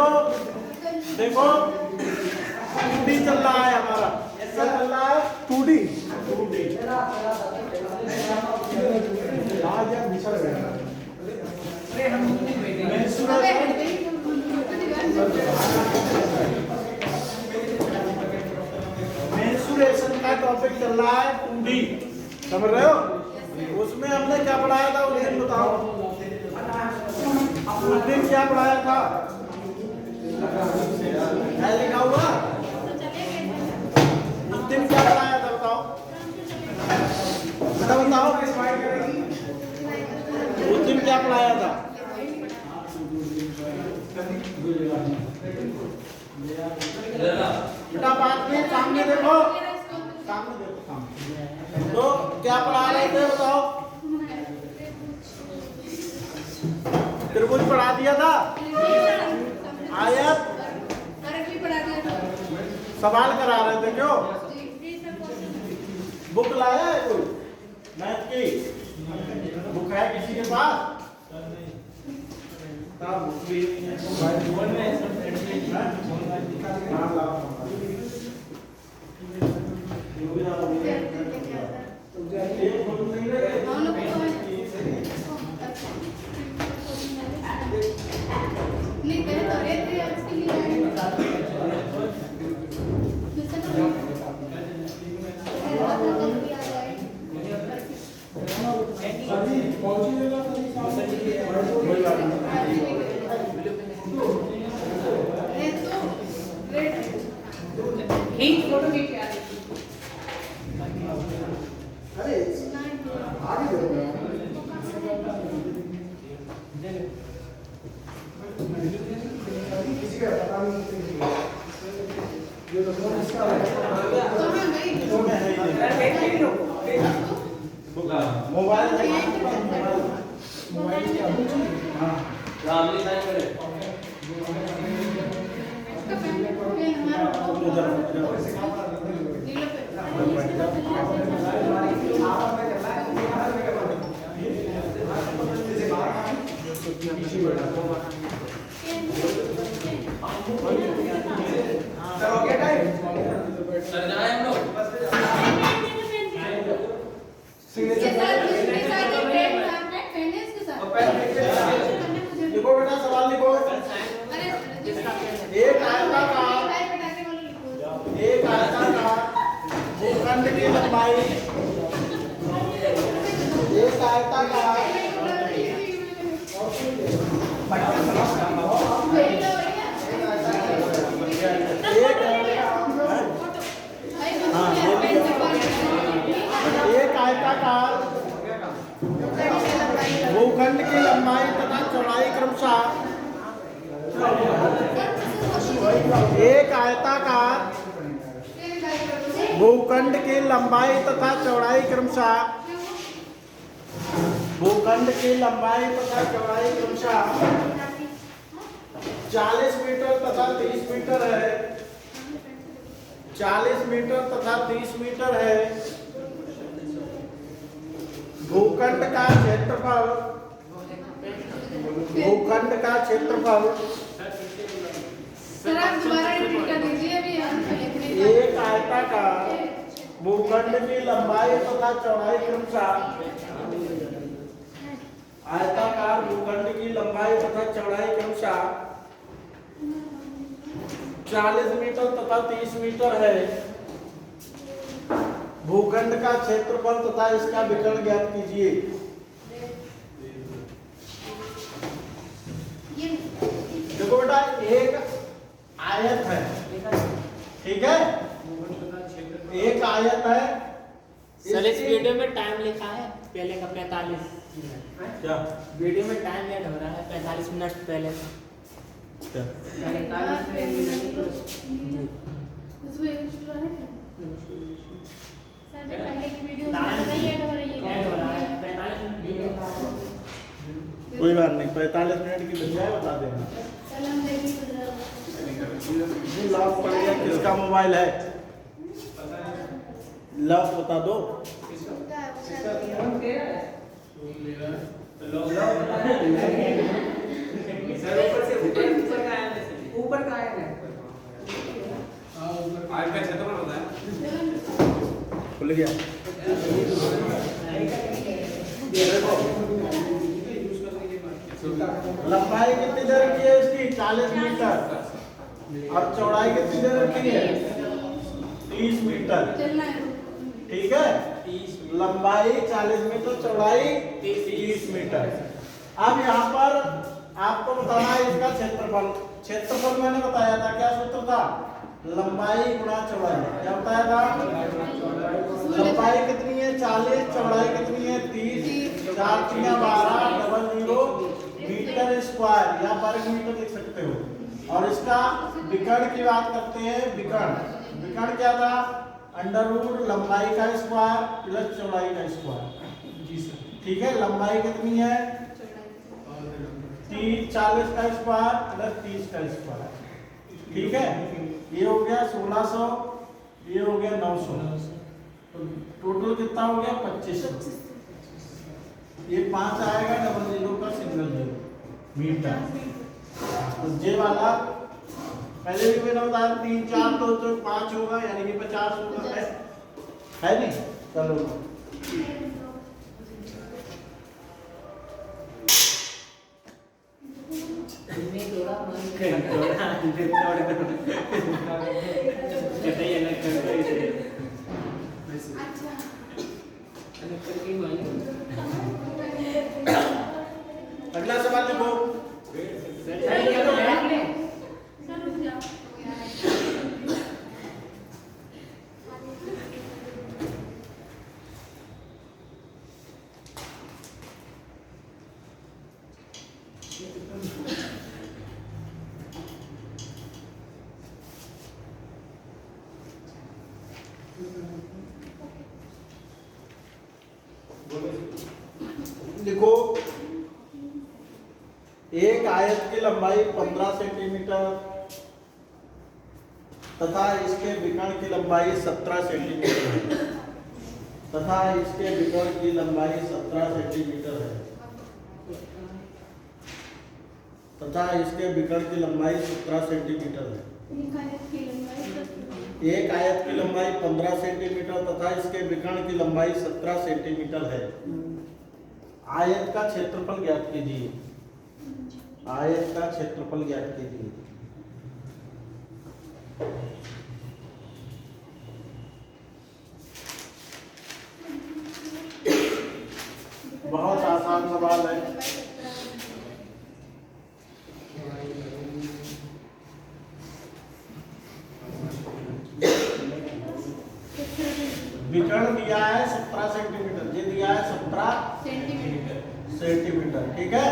देखो देखो 2D चल रहा है हमारा, क्या चल रहा है 2D। आज यार बिछड़ गया। मेंसुरेशन का टॉपिक चल रहा है 2D, समझ रहे हो? उसमें हमने क्या पढ़ाया था उस दिन बताओ, उस दिन क्या पढ़ाया था? है लिखा हुआ? उस दिन क्या पढ़ाया था बताओ, बताओ उस दिन क्या पढ़ाया था? बेटा बात में सामने देखो, सामने देखो, सामने तो क्या पढ़ा रहे थे बताओ? त्रिभुज पढ़ा दिया था, आयत सवाल करा रहे थे, क्यों? बुक लाया है कोई मैथ की? बुक है किसी के पास? बुक भी मोबाइल लिखो बेटा, सवाल लिखो। एक आयताकार भूखंड की लंबाई, एक आयताकार भूखंड की लंबाई तथा चौड़ाई क्रमशः, एक आयताकार भूखंड की लंबाई तथा चौड़ाई क्रमशः, भूखंड की लंबाई तथा चौड़ाई क्रमशः 40 मीटर तथा 30 मीटर है, 40 मीटर तथा 30 मीटर है। भूखंड का क्षेत्रफल, भूखंड का क्षेत्रफल एक आयताकार भूखंड की लंबाई तथा चौड़ाई क्रमशः, आयताकार भूखंड की लंबाई तथा चौड़ाई क्रमशः 40 मीटर तथा 30 मीटर है। भूखंड का क्षेत्रफल तथा इसका विकर्ण ज्ञात कीजिए। देखो बेटा, एक आयत है, ठीक है? एक आयत है। सर इस वीडियो में टाइम लिखा है पहले का 45। क्या वीडियो में टाइम ऐड हो रहा है 45 मिनट पहले का। क्या? कोई बात नहीं, 45 मिनट की बजाय बता देना। लॉक पड़ेगा, किसका मोबाइल है? लॉक बता दो। खुल गया। देखो लंबाई कितनी दे रखी है इसकी 40 मीटर और चौड़ाई कितनी दे रखी है 30 मीटर। ठीक है, लंबाई 40 मीटर, चौड़ाई 30 मीटर। अब यहाँ पर आपको बताना है इसका क्षेत्रफल। क्षेत्रफल मैंने बताया था, क्या सूत्र था, लंबाई गुणा चौड़ाई। क्या बताया था, लंबाई कितनी है 40, चौड़ाई कितनी है 30, 4 3 12 00 मीटर स्क्वायर या वर्ग मीटर लिख सकते हो। और इसका विकर्ण की बात करते हैं। विकर्ण क्या था, अंडर रूट लंबाई का स्क्वायर प्लस चौड़ाई का स्क्वायर। जी सर। ठीक है, लंबाई कितनी है 40 का स्क्वायर प्लस 30 का स्क्वायर। ठीक है, ये हो गया 1600, ये हो गया 900, टोटल कितना हो गया 2500। ये 5 आएगा 00 का सिंगल 0 मीटर। तो जे वाला पहले भी मैंने बताया 3 4 तो 5 होगा, यानी कि 50 होगा, है नहीं। चलो अगला सवाल लिखो। लिखो, एक आयत की लंबाई 15 सेंटीमीटर तथा इसके विकर्ण की लंबाई 17 सेंटीमीटर है तथा इसके विकर्ण की लंबाई 17 सेंटीमीटर है तथा इसके विकर्ण की लंबाई 17 सेंटीमीटर है। एक आयत की लंबाई 15 सेंटीमीटर तथा इसके विकर्ण की लंबाई 17 सेंटीमीटर है। आयत का क्षेत्रफल ज्ञात कीजिए। आयत का क्षेत्रफल ज्ञात कीजिए। बहुत आसान सवाल है। विकर्ण दिया है 17 सेंटीमीटर, ये दिया है 17 सेंटीमीटर। ठीक है,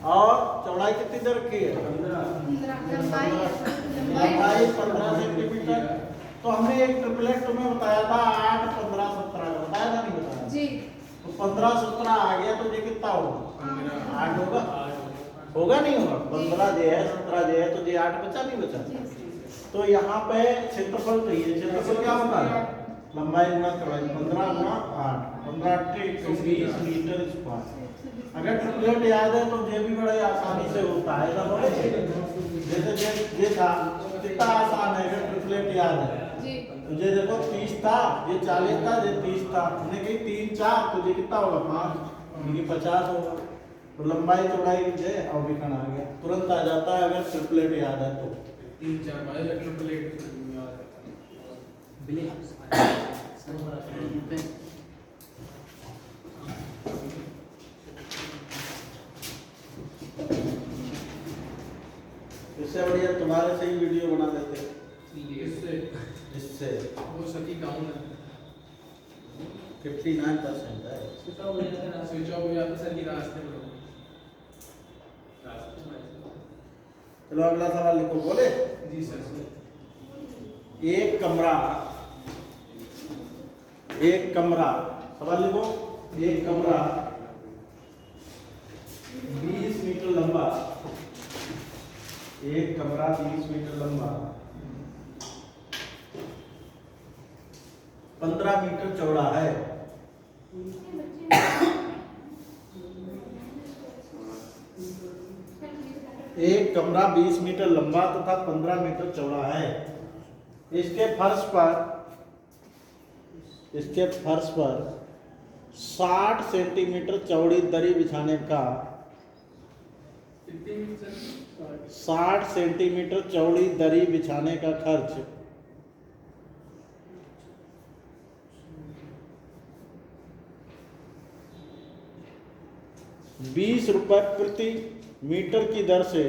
और चौड़ाई कितनी दे रखी है 15, लंबाई 15 सेंटीमीटर। तो हमने एक ट्रिपलेट तुम्हें बताया था 8 15 17 का, बताया था नहीं बताया जी। तो 15 17 आ गया तो ये कितना होगा 8 होगा, होगा नहीं होगा। 15 जे है 17 जे है तो ये 8 बचा नहीं बचा। तो यहाँ पे क्षेत्रफल चाहिए। क्षेत्रफल क्या होता है, लंबाई गुणा चौड़ाई, 15 गुणा 8, 15 20 मीटर स्क्वायर। अगर ट्रिपलेट याद है तो ये भी बड़े आसानी से होता है। जैसे ये था कितना आसान है, अगर ट्रिपलेट याद है तो ये देखो 30 था, ये 40 था, ये 30 था, हमने कही 3 4 तो ये कितना होगा 5, ये 50 होगा। तो लंबाई चौड़ाई जो और विकर्ण आ गया, तुरंत आ जाता है अगर ट्रिपलेट याद है तो। 3 4 5 ट्रिपलेट इससे बढ़िया तुम्हारे से ही वीडियो बना देते। इससे वो सही डाउन है 59% है। स्विच ऑफ हो जाता सर की रास्ते में। चलो अगला सवाल लिखो। बोले जी सर। एक कमरा सवाल लिखो। एक कमरा 20 मीटर लंबा, एक कमरा 20 मीटर लंबा, 15 मीटर चौड़ा है। एक कमरा 20 मीटर लंबा तथा 15 मीटर चौड़ा है। इसके फर्श पर इसके फर्श पर 60 सेंटीमीटर चौड़ी दरी बिछाने का कितने सर 60 सेंटीमीटर चौड़ी दरी बिछाने का खर्च 20 रुपए प्रति मीटर की दर से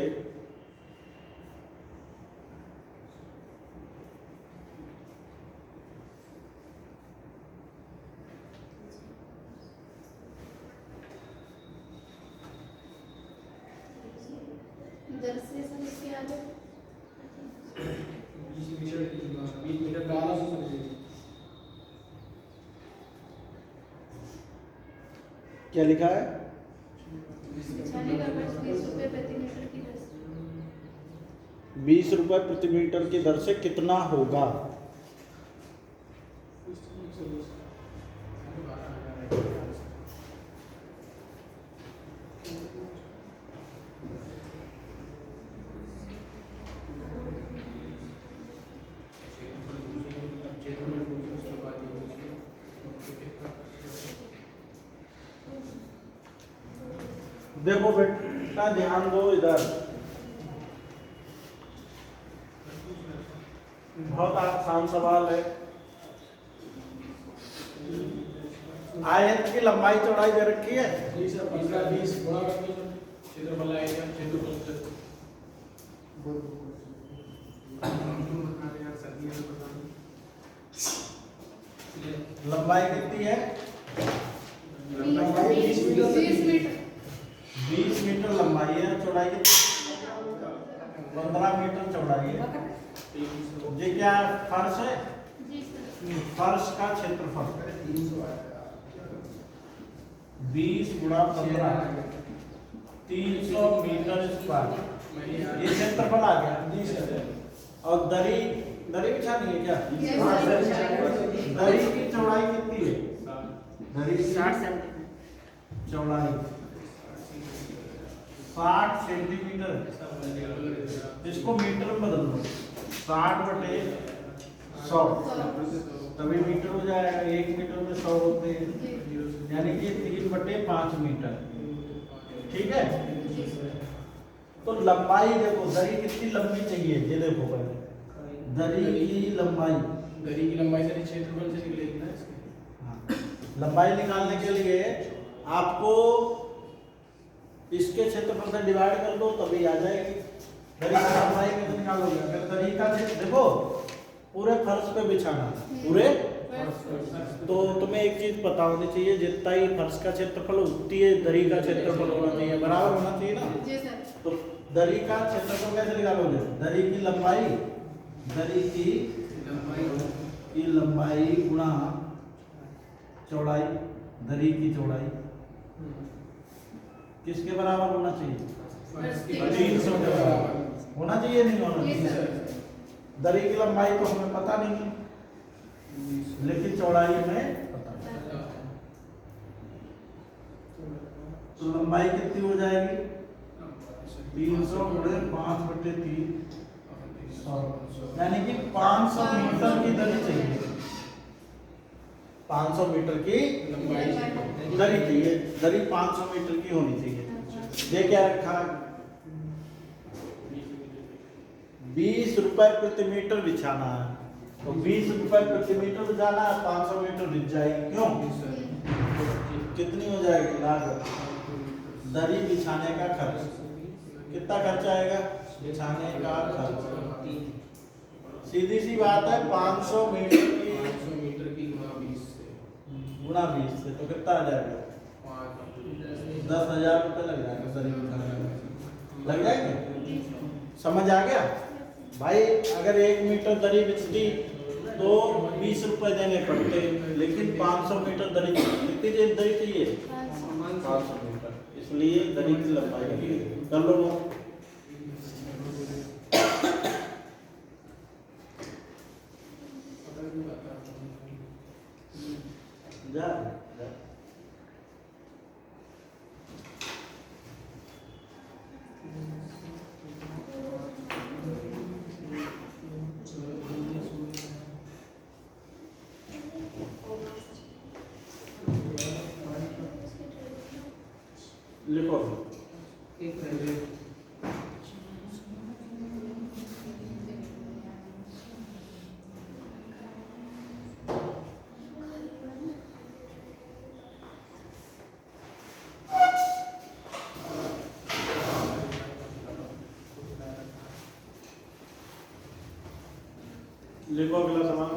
दर से सर इसके आगे 20 मीटर 1200 सर क्या लिखा है? बिछाने का खर्च 20 रुपए प्रति मीटर की दर से 20 रुपए प्रति मीटर की दर से कितना होगा? देखो बेटा ध्यान दो इधर, बहुत आसान सवाल है। आयत की लंबाई चौड़ाई दे रखी है, 20 गुणा कर दो सर क्षेत्रफल आएगा क्षेत्रफल सर लंबाई कितनी है? 20 मीटर 20 मीटर लंबाई है, चौड़ाई कितनी? 15 मीटर चौड़ाई है। ये क्या फर्श है? जी सर फर्श का क्षेत्रफल 20 गुणा 15 300 मीटर स्क्वायर, ये क्षेत्रफल आ गया। और दरी बिछानी है क्या? Yes, हाँ, sir. दरी की चौड़ाई कितनी है? दरी की 60 सेंटीमीटर चौड़ाई 60 सेंटीमीटर, इसको मीटर में बदल दो, 60 बटे 100 तभी मीटर हो जाएगा। 1 मीटर में 100 होते हैं, यानी कि 3 बटे 5 मीटर। ठीक है, तो लंबाई देखो, दरी कितनी लंबी चाहिए ये देखो पहले। दरी की लंबाई, दरी की लंबाई से क्षेत्रफल से निकलेगी ना इसके। हाँ, लंबाई निकालने के लिए आपको इसके क्षेत्रफल से डिवाइड कर दो तभी आ जाएगी। दरी की लंबाई कैसे निकालोगे? अगर दरी का देखो पूरे फर्श पे बिछाना, पूरे, तो तुम्हें एक चीज पता होनी चाहिए, जितना ही फर्श का क्षेत्रफल उतनी ही दरी का क्षेत्रफल होना चाहिए, बराबर होना चाहिए ना। जी सर तो दरी का क्षेत्रफल कैसे निकालोगे? दरी की लंबाई, दरी की लंबाई गुणा चौड़ाई, दरी की चौड़ाई किसके बराबर होना चाहिए? 300 के बराबर होना चाहिए, नहीं होना जी चाहिए? सर दरी की लंबाई तो हमें पता नहीं है, लेकिन चौड़ाई में पता है। तो लंबाई कितनी हो जाएगी? 300 गुणे 5 बटे 3, यानी कि 500 मीटर की दरी चाहिए। 500 मीटर की दरी चाहिए, दरी 500 मीटर की होनी चाहिए। ये क्या रखा? 20 रुपए प्रति मीटर बिछाना है, तो 20 रुपए प्रति मीटर बिछाना है, 500 मीटर बिछ जाएगी। क्यों? कितनी हो जाएगी लागत? दरी बिछाने का खर्च कितना खर्च आएगा? बिछाने का खर्च सीधी सी बात है, 500 मीटर की गुणा 20 से तो कितना आ जाएगा? 10,000 रुपये लग जाएगा दरी बिछाने में। लग जाएंगे? समझ आ गया भाई? अगर 1 मीटर दरी बिछती तो 20 रुपए देने पड़ते, लेकिन 500 मीटर दरी, कितनी दरी चाहिए? 500 मीटर, इसलिए दरी की लंबाई कर लो लोग। जा जा। Thank you. लिखो। लिखो अगला सवाल।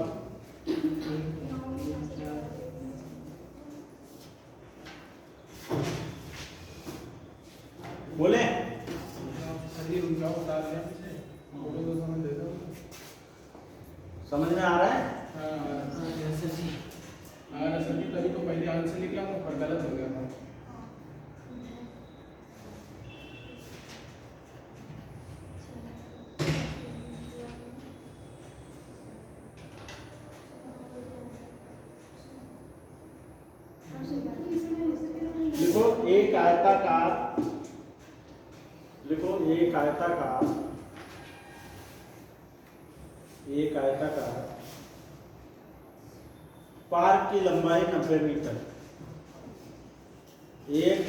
बोले समझ में आ रहा है? तभी तो पहले आंसर लिखा था पर गलत हो गया था। लिखो एक आयताकार, लिखो एक आयताकार, एक आयताकार पार्क की लंबाई 90 मीटर। एक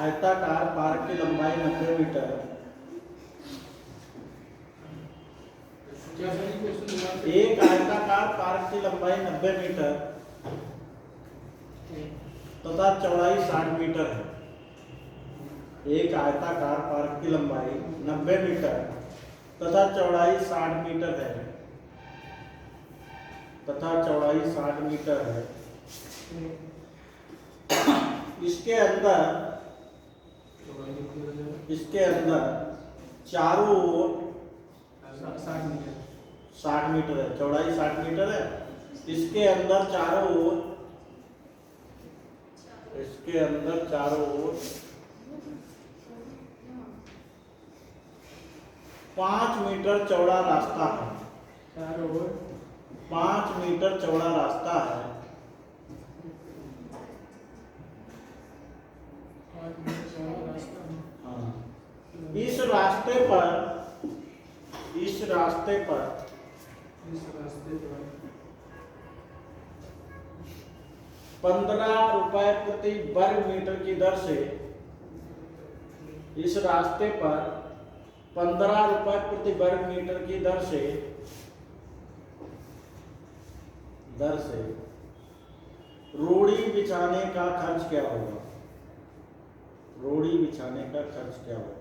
आयताकार पार्क की लंबाई 90 मीटर। क्या सही क्वेश्चन दोबारा से? एक आयताकार पार्क की लंबाई 90 मीटर तथा चौड़ाई 60 मीटर है। एक आयताकार पार्क की लंबाई 90 मीटर तथा चौड़ाई 60 मीटर है, तथा चौड़ाई 60 मीटर है। इसके अंदर चारों ओर 60 मीटर है, चौड़ाई 60 मीटर है। इसके अंदर चारों ओर 5 मीटर चौड़ा रास्ता है। 5 मीटर चौड़ा रास्ता है। हाँ। इस रास्ते पर 15 रुपए प्रति वर्ग मीटर की दर से, इस रास्ते पर 15 रुपए प्रति वर्ग मीटर की दर से रोड़ी बिछाने का खर्च क्या होगा? रोड़ी बिछाने का खर्च क्या होगा?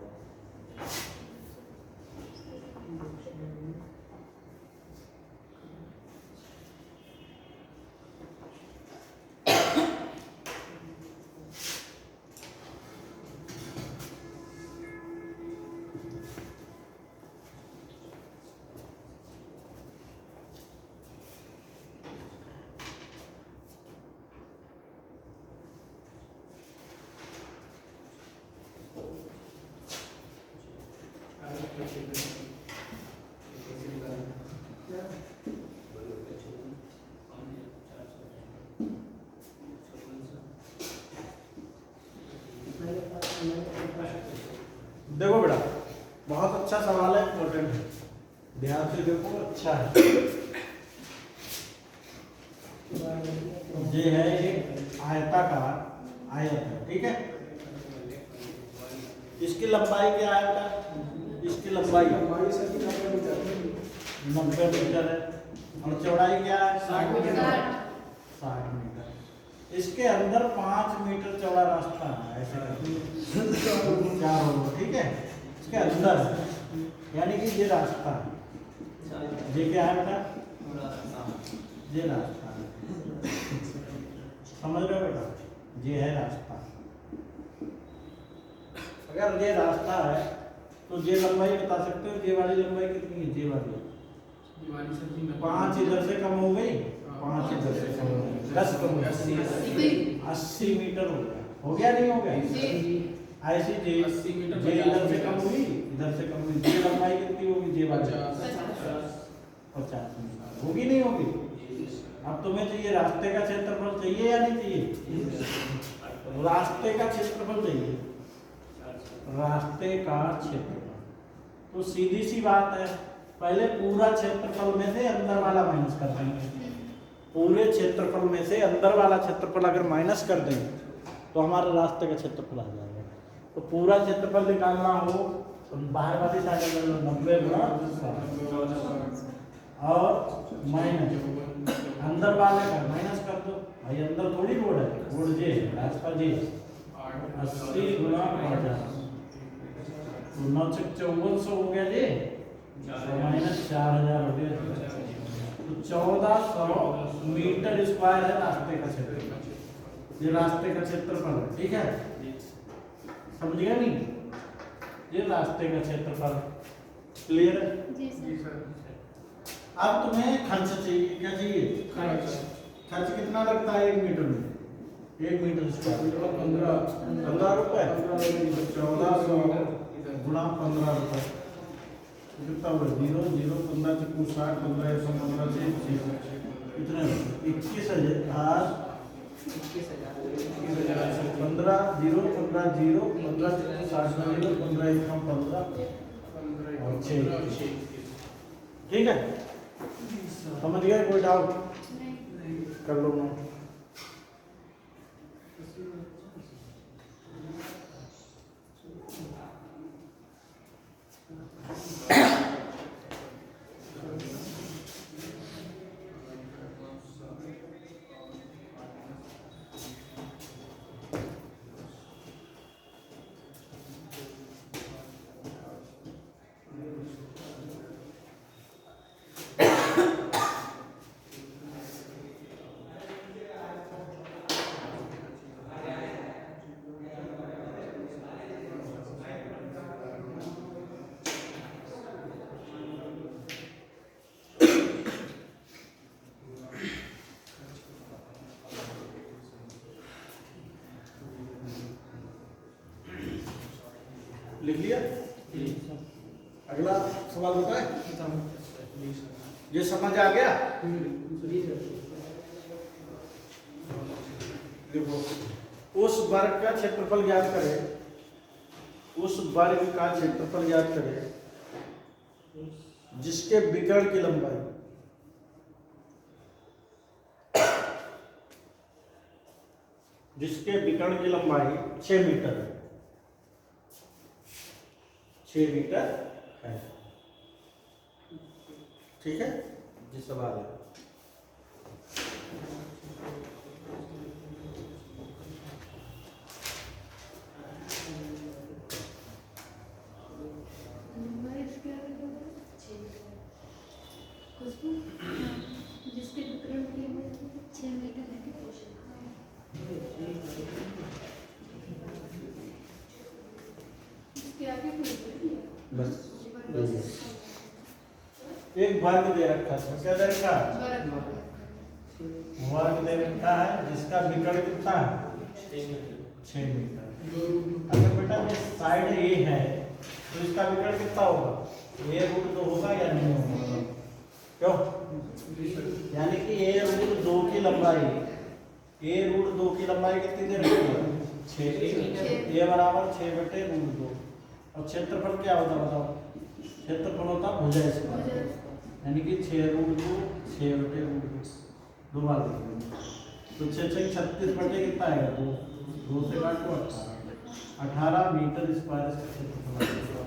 देखो बेटा, बहुत अच्छा सवाल है, इम्पोर्टेंट है, ध्यान से देखो, अच्छा है। ये है एक आयताकार आयत है, ठीक है। इसकी लंबाई क्या है बेटा? इसकी लंबाई 90 मीटर है और चौड़ाई क्या है? 60 मीटर। 60 मीटर। इसके अंदर 5 मीटर चौड़ा रास्ता है, ऐसे क्या होगा, ठीक है। इसके अंदर यानी कि ये रास्ता है, ये क्या है बेटा? ये रास्ता है, समझ रहे हो बेटा? ये है रास्ता। अगर ये रास्ता है तो ये लंबाई बता सकते हो, ये वाली लंबाई कितनी है? ये वाली 5 इधर से कम हो गई, 5 इधर से कम हो गई, 10 कम हो गई, 80 मीटर हो गया। हो गया नहीं हो गया? ऐसी जे 80 मीटर जे इधर से कम हुई, इधर से कम हुई, ये लंबाई कितनी होगी? ये वाली 50 मीटर होगी, नहीं होगी? अब तुम्हें चाहिए रास्ते का क्षेत्रफल चाहिए या नहीं चाहिए? रास्ते का क्षेत्रफल चाहिए, रास्ते का क्षेत्रफल। तो सीधी सी बात है, पहले पूरा क्षेत्रफल में से अंदर वाला माइनस कर देंगे। पूरे क्षेत्रफल में से अंदर वाला क्षेत्रफल अगर माइनस कर देंगे तो हमारे रास्ते का क्षेत्रफल आ जाएगा। तो पूरा क्षेत्रफल निकालना हो तो बाहर वाली साइड में 90 गुणा 100 और माइनस अंदर वाले का माइनस कर दो भाई, अंदर थोड़ी रोड है, रोड जे रास्ता जे 80 गुणा 50 तो 9 × 5400 हो गया जी, माइनस 4000 हो गया। तो 1400 मीटर स्क्वायर है रास्ते का क्षेत्रफल, ये रास्ते का क्षेत्रफल है, ठीक है, समझ गया नहीं, ये रास्ते का क्षेत्रफल। क्लियर है? जी सर। अब तुम्हें खर्च चाहिए, क्या चाहिए? खर्च कितना लगता है 1 मीटर में? 1 मीटर स्क्वायर 15 रुपए, 1400 गुणा 15 रुपए कितना हुआ? 0 0 15 × 60 15 115 से कितने 21,000 15 0 15 0 15 × 60 0 15 1 15 और 6, ठीक है, समझ गए? कोई डाउट? नहीं। कर लो नोट। लिख लिया? अगला सवाल होता है, ये समझ आ गया? देखो, उस वर्ग का क्षेत्रफल ज्ञात करें, उस वर्ग का क्षेत्रफल ज्ञात करें जिसके विकर्ण की लंबाई जिसके विकर्ण की लंबाई 6 मीटर है, 6 मीटर है, ठीक है, ये सवाल है। जिसके विकर्ण की लंबाई 6 मीटर है। इसके आगे कोई बस एक वर्ग दे रखा है, क्या दे रखा है? वर्ग दे रखा है जिसका विकर्ण कितना है? 6 मीटर। अगर बेटा ये साइड ए है तो इसका विकर्ण कितना होगा? a√2 होगा या नहीं होगा? क्यों? यानी कि a√2 की लंबाई, a√2 की लंबाई कितनी दे रखी है? 6, a बराबर 6/√2 और क्षेत्रफल क्या होता है बताओ? क्षेत्रफल होता है भुजा स्क्वायर, यानी कि 6√2 6/√2 दो बार तो 6 6 36 बटे कितना आएगा? 2 से काटो 18 मीटर स्क्वायर इसका क्षेत्रफल आएगा।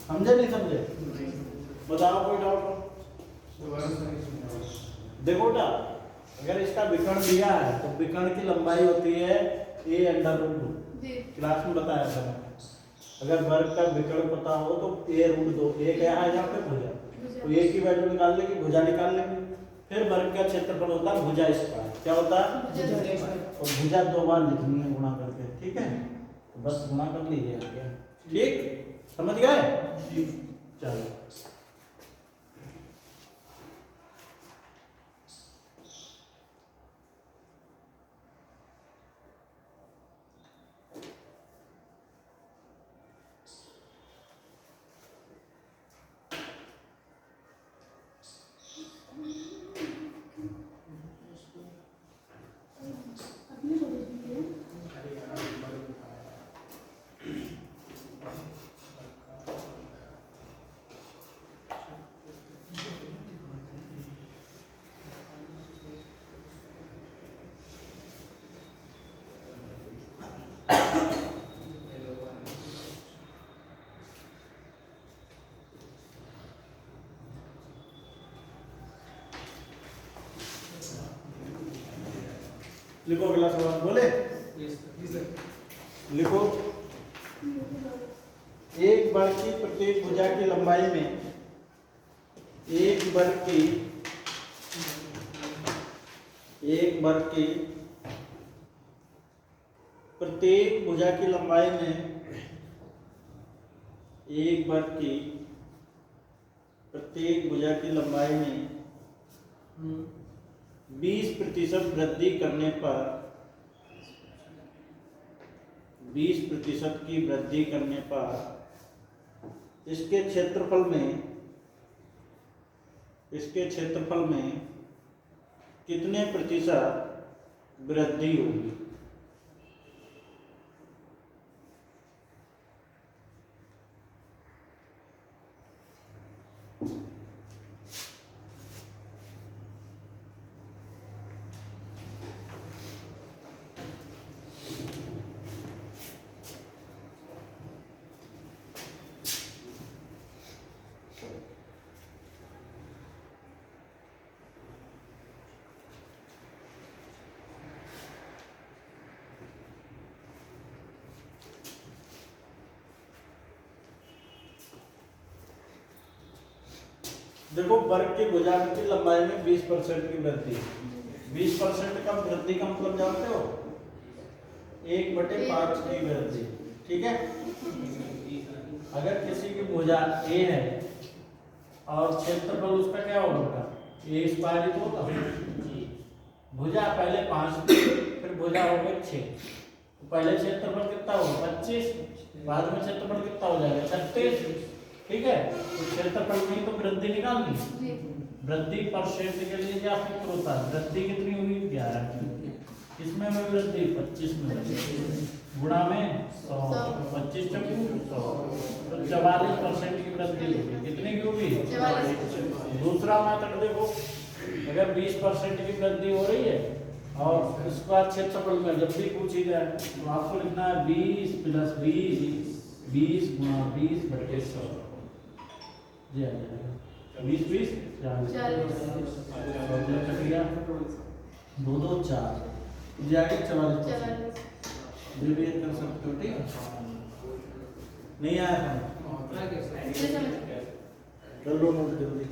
समझे नहीं समझे? बताओ कोई डाउट हो? देखो बेटा, अगर इसका विकर्ण दिया है तो विकर्ण की लंबाई होती है a√2, क्लास में बताया था। अगर वर्ग का विकर्ण पता हो तो a√2, a क्या है यहाँ पे? भुजा, तो a की वैल्यू निकालने की भुजा निकाल लेंगे। फिर वर्ग का क्षेत्रफल होता है भुजा स्क्वायर, क्या होता है? और भुजा 2 बार लिखनी है गुणा करके, ठीक है, तो बस गुणा कर लीजिए, ठीक, समझ गए? चलो लिखो अगला सवाल, बोले लिखो। एक वर्ग की प्रत्येक भुजा की लंबाई में एक वर्ग की प्रत्येक भुजा की लंबाई में एक वर्ग की प्रत्येक भुजा की लंबाई में 20% वृद्धि करने पर 20% की वृद्धि करने पर इसके क्षेत्रफल में कितने प्रतिशत वृद्धि होगी? देखो, वर्ग की भुजा की लंबाई में 20% की वृद्धि। 20% का वृद्धि का मतलब जानते हो? 1/5 की वृद्धि। ठीक है। अगर किसी की भुजा ए है और क्षेत्रफल उसका क्या होगा? ए स्क्वायर ही तो होगा। भुजा पहले 5 थी, फिर भुजा हो गई 6। तो पहले क्षेत्रफल कितना होगा? 25। बाद में क्षेत्रफल कितना हो जाएगा? 36। ठीक है। तो क्षेत्रफल में तो वृद्धि निकालनी। वृद्धि परसेंट के लिए क्या सूत्र होता है? वृद्धि कितनी हुई? 11। इसमें में वृद्धि 25 में गुणा में 100, 25 चक्कू 100, तो 44% की वृद्धि होगी। कितनी की होगी? 44। दूसरा मेथड देखो, अगर 20% की वृद्धि हो रही है और उसके बाद क्षेत्रफल में जब भी पूछी जाए तो आपको लिखना है 20 + 20, 20 गुणा 20/100। जी आ जाएगा 20 20 40। 2 2 4 जाएगा 44। डिवाइड कर सकते हो। ठीक है। नहीं आया कर लो नोट जल्दी।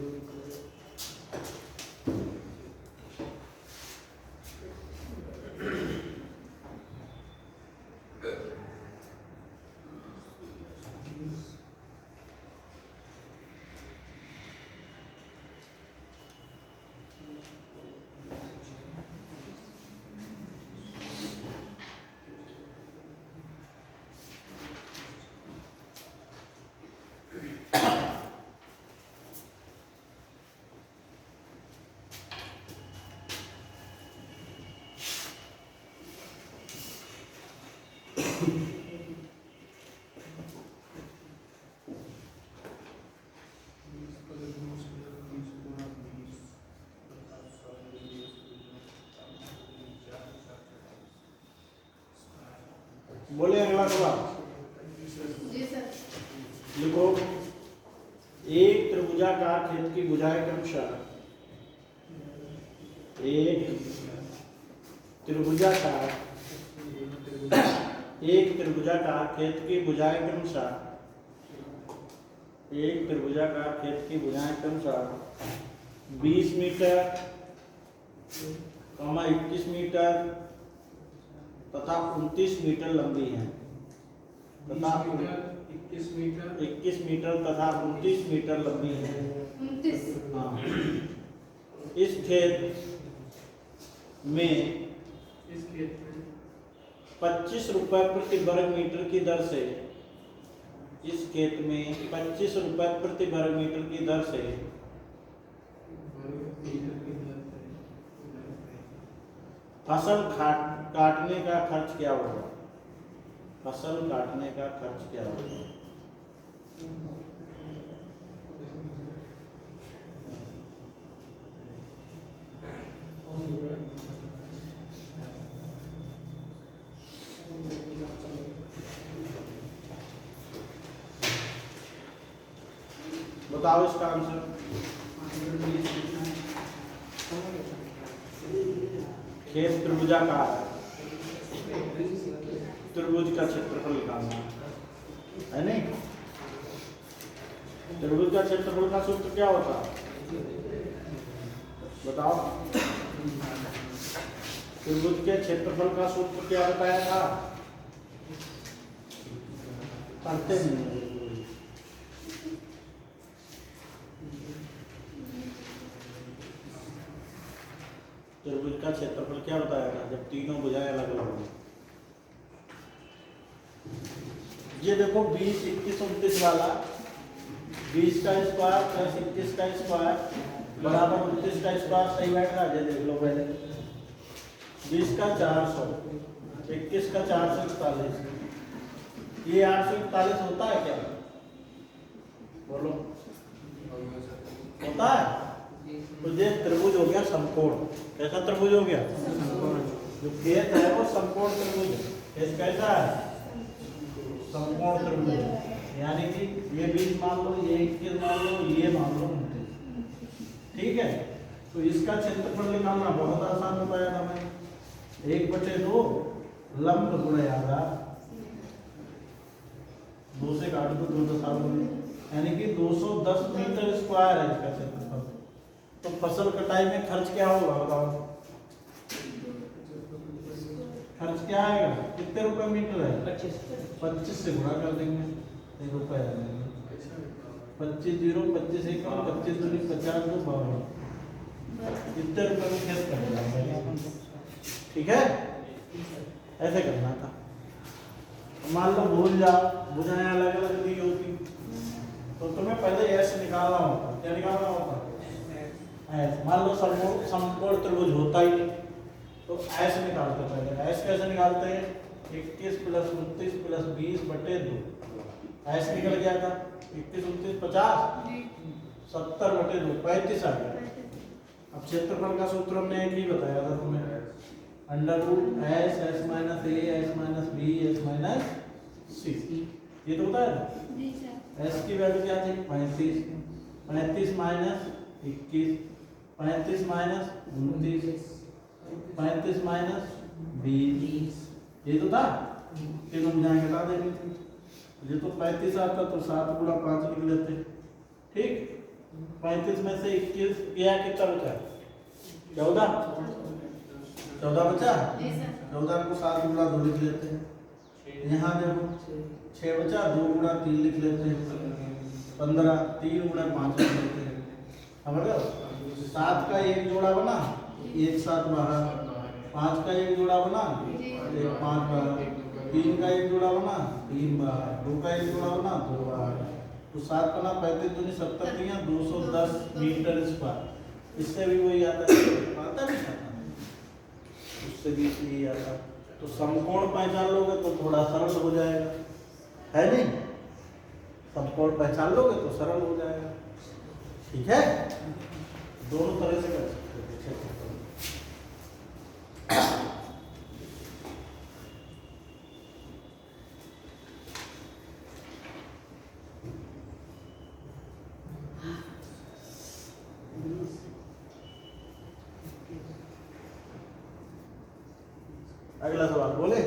बोले अगला सवाल। जी सर। लिखो, एक त्रिभुजाकार खेत की भुजाएं क्रमशः एक त्रिभुजाकार खेत की भुजाएं क्रमशः 20 मीटर, 21 मीटर तथा 29 मीटर लंबी है। 21 मीटर तथा 29 मीटर लंबी है। 29। हाँ। इस खेत में 25 रुपए प्रति वर्ग मीटर की दर से फसल काटने का खर्च क्या होगा? बताओ इसका आंसर। खेत त्रिभुजाकार है। त्रिभुज का क्षेत्रफल निकालना है नहीं। त्रिभुज का क्षेत्रफल का सूत्र क्या होता है बताओ। त्रिभुज के क्षेत्रफल का सूत्र क्या बताया था, पढ़ते नहीं। त्रिभुज का क्षेत्रफल क्या बताया था जब तीनों भुजाएं अलग अलग हों। ये देखो 20, 21, 29 वाला 20 का स्क्वायर प्लस 21 का स्क्वायर बराबर 29 का स्क्वायर सही बैठ रहा है। देख लो पहले 20 का 400, 21 का 441, ये 841 होता है क्या, बोलो होता है। तो ये त्रिभुज हो गया समकोण। कैसा त्रिभुज हो गया, जो खेत है वो समकोण त्रिभुज है। खेत कैसा है, समकोण त्रिभुज है। यानी कि ये 20 मान लो, ये 21 मान लो, ये मान लो 29, ठीक है। तो इसका क्षेत्रफल निकालना बहुत आसान बताया था मैंने। 1/2 लंब गुणा आधार, 2 से काट दो 2 10 यानी कि 210 मीटर स्क्वायर है इसका क्षेत्रफल। तो फसल कटाई में खर्च क्या होगा बताओ, खर्च क्या आएगा, कितने रुपए मीटर है, 25 से गुणा कर देंगे, 1 रुपए आ जाएंगे। 25 0 25 1 25 दूनी 50 2 52, कितने रुपए में खेत कट जाएगा, ठीक है। ऐसे करना था। मान लो भूल जाओ, भुजाएं अलग अलग दी होती तो तुम्हें पहले ऐसे निकालना होता। क्या निकालना होता, ऐसे। मान लो समकोण त्रिभुज होता ही नहीं तो ऐसे निकालते पहले। ऐसे कैसे निकालते हैं, 21 + 29 + 20/2 ऐसे निकल गया था। 21 29 50 70/2 35 आ गया। अब क्षेत्रफल का सूत्र हमने एक ही बताया था तुम्हें, √S S - A S - B S - C। ये तो होता है ना। S की वैल्यू क्या थी 35, 35 - 21, 35 - 29, 35 - 20, ये तो था। तीनों भुजाएं घटा देंगे। ये तो 35 आता तो 7 × 5 लिख लेते, ठीक। 35 में से 21 गया, कितना बचा, 14 बचा। 14 को 7 × 2 लिख लेते हैं। यहाँ देखो 6 बचा, 2 × 3 लिख लेते हैं, 15, 3 × 5 लिख लेते हैं। समझ गए। 7 का एक जोड़ा बना, 1 7 12, 5 का एक जोड़ा बना, 1 5 12, 3 का एक जोड़ा बना, 3 12, 2 का एक जोड़ा बना, 2 12। तो 7 बना, 35 दूनी 70, 210 मीटर स्क्वायर। इससे भी वही आता है, आता नहीं आता, उससे भी यही आता। तो समकोण पहचान लोगे तो थोड़ा सरल हो जाएगा, है नहीं। समकोण पहचान लोगे तो सरल हो जाएगा, ठीक है। दोनों तरह से कर सकते हैं। अगला सवाल बोले।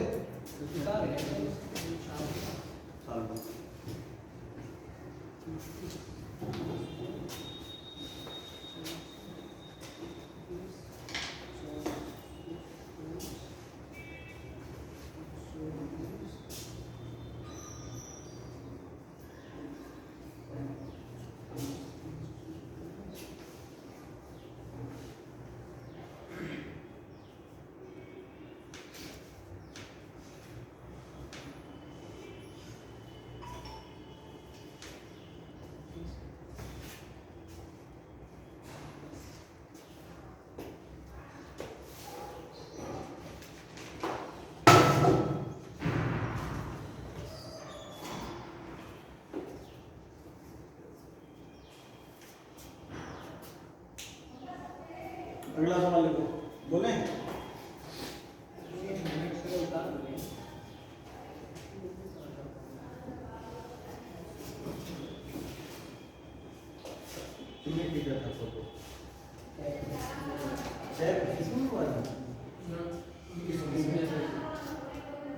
अगला सवाल लिखो, बोले।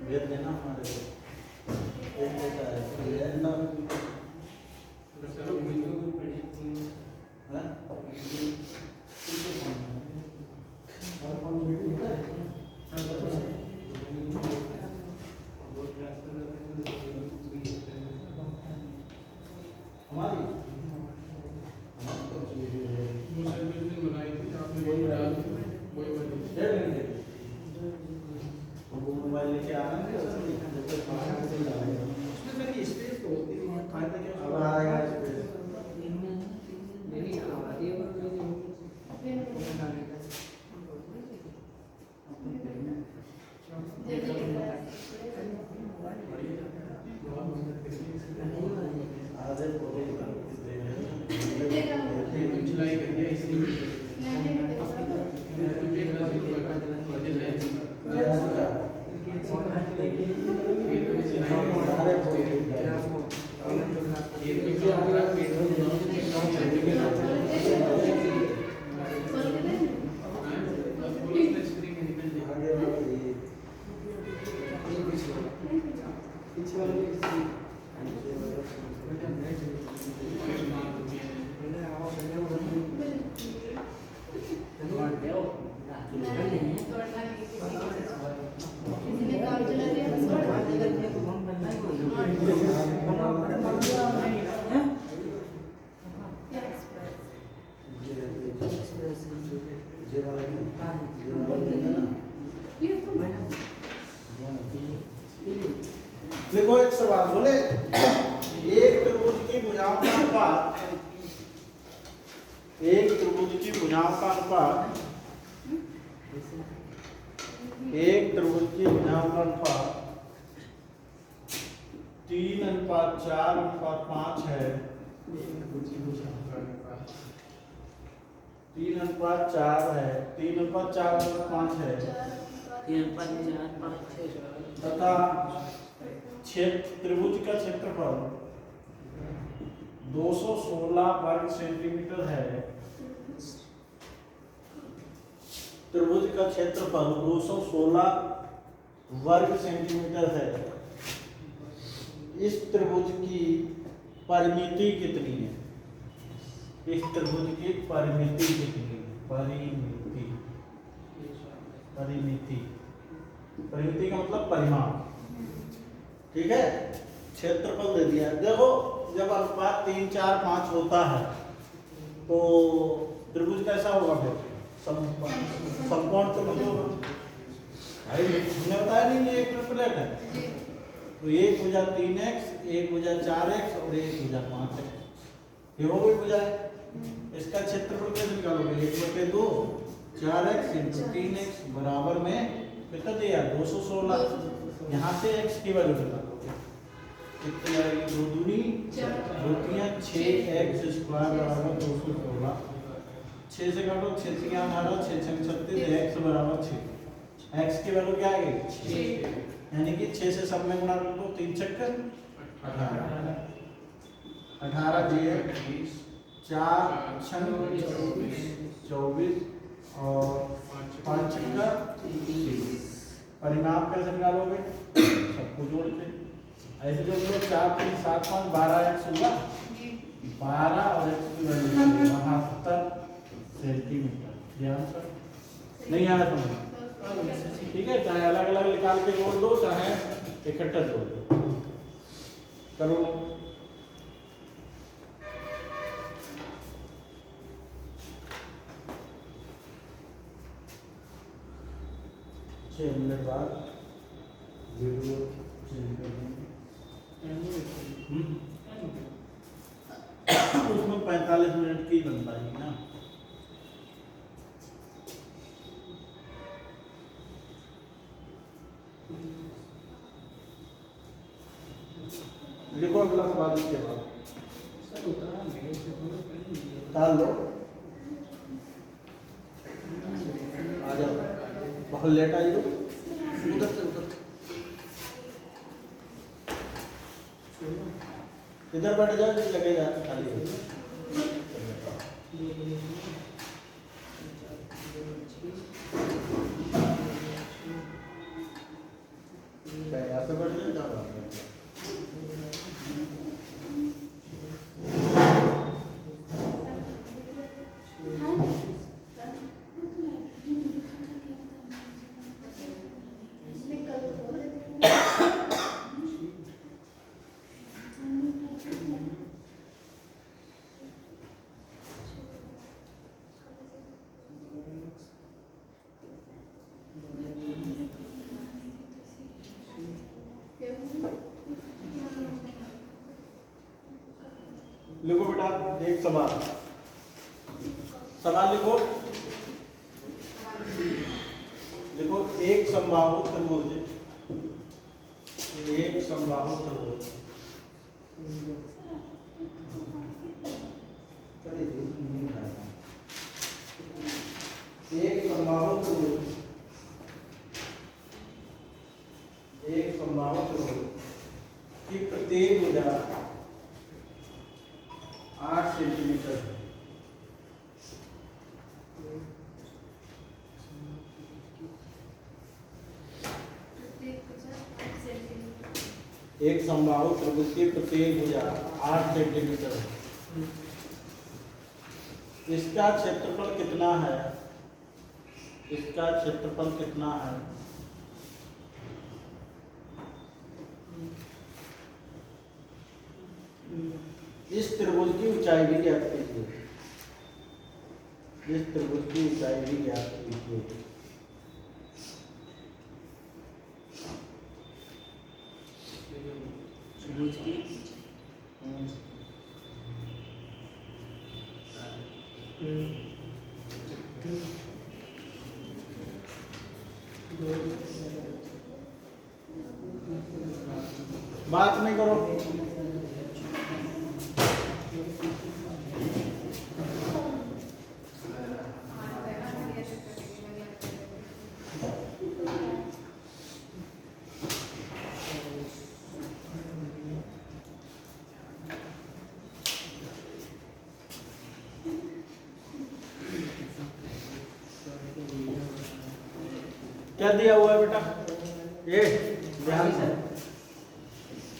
भेज देना हमारे हमारी दूसरे बिल्डिंग बनाई थी आपने वही डाल दी वही बनी दे देंगे वो मोबाइल लेके आना है उसमें मेरी स्पेस तो होती है फायदा क्या अब आएगा स्पेस आधे पूरे जुलाई कर दिया इसलिए देखो एक सवाल बोले एक त्रिभुज की भुजाओं का अनुपात एक त्रिभुज की भुजाओं का अनुपात एक त्रिभुज की भुजाओं का अनुपात 3:4:5 है 3:4 है 3:4:5 है 3:4:5 तथा क्षेत्र त्रिभुज का क्षेत्रफल 216 वर्ग सेंटीमीटर है। त्रिभुज का क्षेत्रफल 216 वर्ग सेंटीमीटर है। इस त्रिभुज की परिमिति कितनी है? इस त्रिभुज की परिमिति कितनी है? परिमिति परिमिति परिमिति का मतलब परिमाण। ठीक है, क्षेत्रफल दे दिया। देखो जब अनुपात 3:4:5 होता है तो त्रिभुज कैसा होगा? फिर समकोण तो नहीं होगा भाई। हमने बताया नहीं ये एक प्लेट है तो एक भुजा 3x, एक भुजा 4x और एक भुजा 5x। ये हो गई भुजा है। इसका क्षेत्रफल कैसे निकालोगे? 1/2 4x × 3x बराबर में कितना दिया? 216। यहाँ से x की वैल्यू निकालोगे कितनी आएगी? 2 दूनी 4 6x² बराबर 216। 6 से काटो 6 से क्या हमारा 6 6 36 x बराबर 6। x की वैल्यू क्या आएगी? 6। यानी कि 6 से सब में गुणा कर दो 3 × 18 दिए 4 × 24 और 5 × 30। परिणाम कैसे निकालोगे? सबको जोड़ के ऐसे जोड़ लो। 4 3 7 5 12x हुआ 12 और x की वैल्यू 72 सेंटीमीटर। ध्यान से नहीं आया समझ? ठीक है, चाहे अलग अलग निकाल के जोड़ दो चाहे इकट्ठा जोड़ दो। करो 6 मिनट बाद वीडियो चेंज कर देंगे। उसमें 45 मिनट की बन पाएगी ना। देखो अगला सवाल इसके बाद डाल लो। आ जाओ, बहुत लेट आई हो। उधर से इधर बैठ जाओ, लगेगा खाली। ऐसे बैठ जाओ। लिखो बेटा एक सवाल, सवाल लिखो। देखो एक समबाहु त्रिभुज, एक समबाहु त्रिभुज एक समबाहु त्रिभुज, एक समबाहु त्रिभुज की प्रत्येक भुजा 8 सेंटीमीटर है। एक समबाहु त्रिभुज की प्रत्येक भुजा 8 सेंटीमीटर है। इसका क्षेत्रफल कितना है? इसका क्षेत्रफल कितना है? इस त्रिभुज की ऊंचाई भी ज्ञात कीजिए। इस त्रिभुज की ऊंचाई भी ज्ञात कीजिए। त्रिभुज की बात नहीं करो। क्या दिया हुआ है बेटा? ये ध्यान से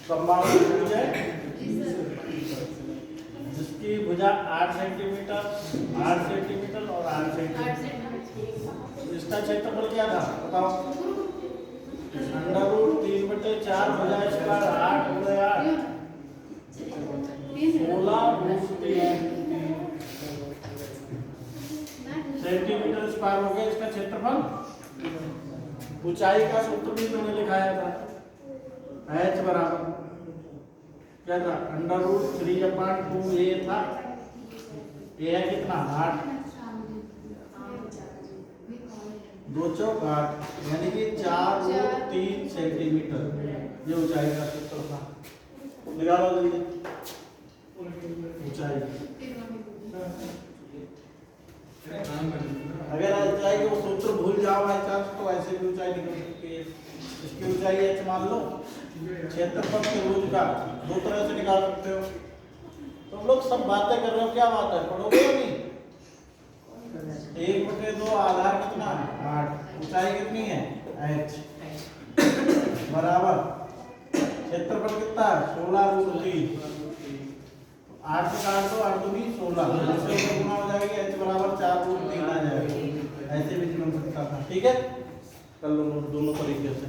समबाहु त्रिभुज है जिसकी भुजा 8 सेंटीमीटर, 8 सेंटीमीटर और 8 सेंटीमीटर। इसका क्षेत्रफल क्या था बताओ? √3/4 भुजा स्क्वायर 8 × 8 16√3 सेंटीमीटर स्क्वायर हो गया इसका क्षेत्रफल। ऊंचाई का सूत्र भी मैंने लिखाया था, h बराबर क्या था? √3/2 ये था, ये है कितना? 8 2 चौक 8 यानी कि 4√3 सेंटीमीटर ये ऊंचाई का सूत्र था। निकालो जल्दी ऊंचाई। अगर ऊंचाई के वो सूत्र भूल जाओ बाई चांस तो ऐसे भी ऊंचाई निकल सकती है। इसकी ऊंचाई h मान लो, क्षेत्रफल त्रिभुज का 2 तरह से निकाल सकते हो। तुम लोग सब बातें कर रहे हो, क्या बात है? पढ़ोगे या नहीं? 1/2 आधार कितना है? 8। ऊंचाई कितनी है? h बराबर क्षेत्रफल कितना है? 16√3। 8 से काट दो, 8 दूनी 16, इससे गुना हो जाएगी, h बराबर 4√3 आ जाएगा। ऐसे भी बन सकता था। ठीक है, कर लो दोनों तरीके से।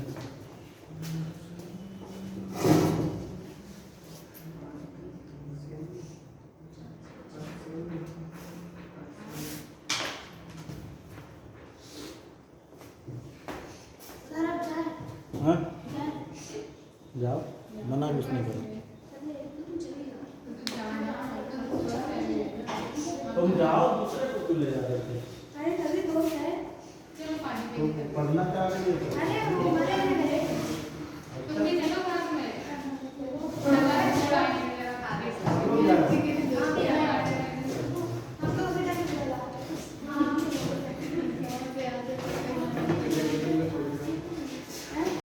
हाँ जाओ, मना कुछ नहीं करो। तुम जाओ, दूसरे को क्यों ले जा रहे थे? अरे तभी दोस्त है, चलो पानी तो पढ़ना चाह रही है?